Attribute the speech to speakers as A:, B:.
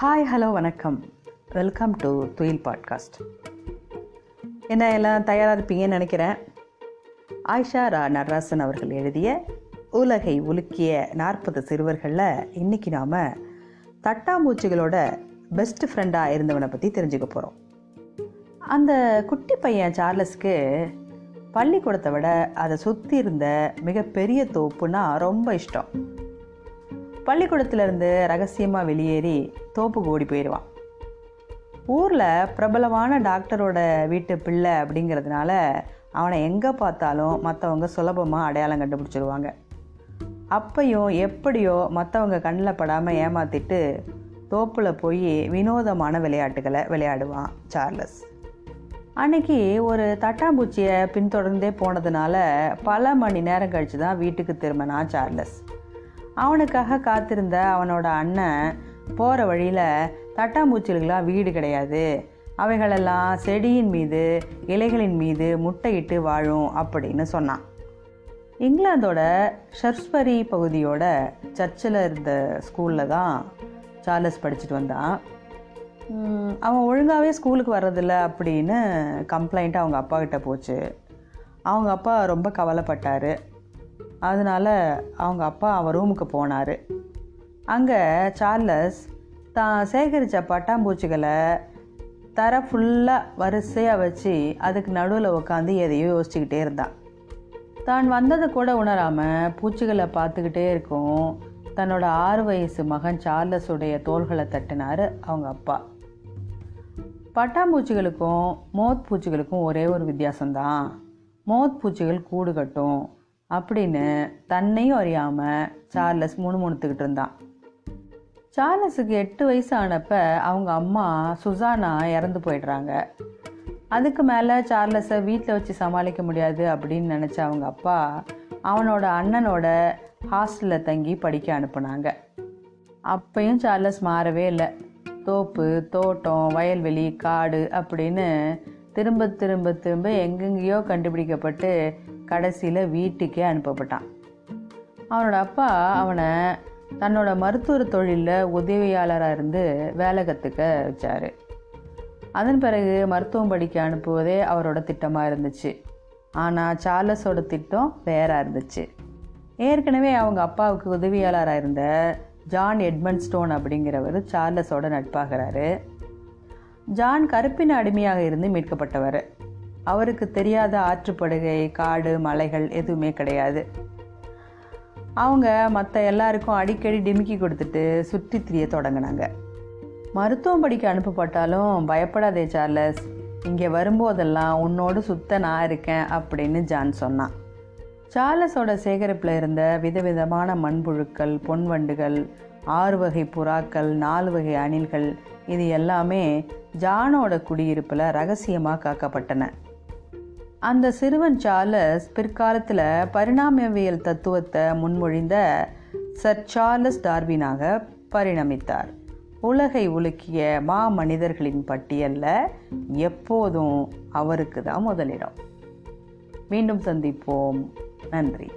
A: Hi hello வணக்கம், welcome to துயில் podcast. என்ன எல்லாம் தயாராக இருப்பீங்கன்னு நினைக்கிறேன். ஆயிஷா ரா நடராசன் அவர்கள் எழுதிய உலகை உலுக்கிய 40 சிறுவர்களில் இன்றைக்கி நாம் தட்டாம்பூச்சிகளோட பெஸ்ட் ஃப்ரெண்டாக இருந்தவனை பற்றி தெரிஞ்சுக்க போகிறோம். அந்த குட்டி பையன் சார்லஸ்க்கு பள்ளிக்கூடத்தை விட அதை சுற்றி இருந்த மிகப்பெரிய தோப்புனா ரொம்ப இஷ்டம். பள்ளிக்கூடத்திலேருந்து ரகசியமாக வெளியேறி தோப்புக்கு ஓடி போயிடுவான். ஊரில் பிரபலமான டாக்டரோட வீட்டு பிள்ளை அப்படிங்கிறதுனால அவனை எங்கே பார்த்தாலும் மற்றவங்க சுலபமாக அடையாளம் கண்டுபிடிச்சிடுவாங்க. அப்பையும் எப்படியோ மற்றவங்க கண்ணில் படாமல் ஏமாற்றிட்டு தோப்பில் போய் வினோதமான விளையாட்டுகளை விளையாடுவான் சார்லஸ். அன்னைக்கு ஒரு தட்டாம்பூச்சியை பின்தொடர்ந்தே போனதுனால பல மணி நேரம் கழித்து தான் வீட்டுக்கு திரும்பினான் சார்லஸ். அவனுக்காக காத்திருந்த அவனோட அண்ணன் போகிற வழியில் தட்டாம்பூச்சிகளுக்கெல்லாம் வீடு கிடையாது, அவைகளெல்லாம் செடியின் மீது இலைகளின் மீது முட்டையிட்டு வாழும் அப்படின்னு சொன்னான். இங்கிலாந்தோட ஷெர்ஸ்பரி பகுதியோட சர்ச்சில் இருந்த ஸ்கூலில் தான் சார்லஸ் படிச்சுட்டு வந்தான். அவன் ஒழுங்காகவே ஸ்கூலுக்கு வர்றதில்ல அப்படின்னு கம்ப்ளைண்ட் அவங்க அப்பா கிட்ட போச்சு. அவங்க அப்பா ரொம்ப கவலைப்பட்டார். அதனால் அவங்க அப்பா அவன் ரூமுக்கு போனார். அங்கே சார்லஸ் தான் சேகரித்த பட்டாம்பூச்சிகளை தர ஃபுல்லாக வரிசையாக வச்சு அதுக்கு நடுவில் உட்காந்து எதையோ யோசிச்சுக்கிட்டே இருந்தான். தான் வந்ததை கூட உணராமல் பூச்சிகளை பார்த்துக்கிட்டே இருக்கும் தன்னோட 6 வயசு மகன் சார்லஸுடைய தோள்களை தட்டினார் அவங்க அப்பா. பட்டாம்பூச்சிகளுக்கும் மோத் பூச்சிகளுக்கும் ஒரே ஒரு வித்தியாசம்தான், மோத் பூச்சிகள் கூடு கட்டும் அப்படின்னு தன்னையும் அறியாமல் சார்லஸ் முணுமுணுத்துக்கிட்டு இருந்தான். சார்லஸுக்கு 8 வயசு ஆனப்போ அவங்க அம்மா சுசானா இறந்து போயிடுறாங்க. அதுக்கு மேலே சார்லஸை வீட்டில் வச்சு சமாளிக்க முடியாது அப்படின்னு நினச்ச அவங்க அப்பா அவனோட அண்ணனோட ஹாஸ்டலில் தங்கி படிக்க அனுப்புனாங்க. அப்பையும் சார்லஸ் மாறவே இல்லை. தோப்பு, தோட்டம், வயல்வெளி, காடு அப்படின்னு திரும்ப திரும்ப திரும்ப எங்கெங்கேயோ கண்டுபிடிக்கப்பட்டு கடைசியில் வீட்டுக்கே அனுப்பப்பட்டான். அவனோட அப்பா அவனை தன்னோட மருத்துவ தொழிலில் உதவியாளராக இருந்து வேலை கற்றுக்க வச்சார். அதன் பிறகு மருத்துவம் படிக்க அனுப்புவதே அவரோட திட்டமாக இருந்துச்சு. ஆனால் சார்லஸோட திட்டம் வேற இருந்துச்சு. ஏற்கனவே அவங்க அப்பாவுக்கு உதவியாளராக இருந்த ஜான் எட்மண்ட் ஸ்டோன் அப்படிங்கிறவர் சார்லஸோட நட்பாகிறாரு. ஜான் கருப்பின அடிமையாக இருந்து மீட்கப்பட்டவர். அவருக்கு தெரியாத ஆற்றுப்படுகை, காடு, மலைகள் எதுவுமே கிடையாது. அவங்க மற்ற எல்லாருக்கும் அடிக்கடி டிமிக்கி கொடுத்துட்டு சுற்றி திரிய தொடங்கினாங்க. மருத்துவம் படிக்க அனுப்பப்பட்டாலும் பயப்படாதே சார்லஸ், இங்கே வரும்போதெல்லாம் உன்னோடு சுத்த நான் இருக்கேன் அப்படின்னு ஜான் சொன்னான். சார்லஸோட சேகரிப்பில் இருந்த விதவிதமான மண்புழுக்கள், பொன்வண்டுகள், 6 வகை புறாக்கள், 4 வகை அணில்கள், இது எல்லாமே ஜானோட குடியிருப்பில் ரகசியமாக காக்கப்பட்டன. அந்த சிறுவன் சார்லஸ் பிற்காலத்தில் பரிணாமவியல் தத்துவத்தை முன்மொழிந்த சர் சார்லஸ் டார்வினாக பரிணமித்தார். உலகை உலுக்கிய மனிதர்களின் பட்டியலில் எப்போதும் அவருக்கு தான் முதலிடம். மீண்டும் சந்திப்போம். நன்றி.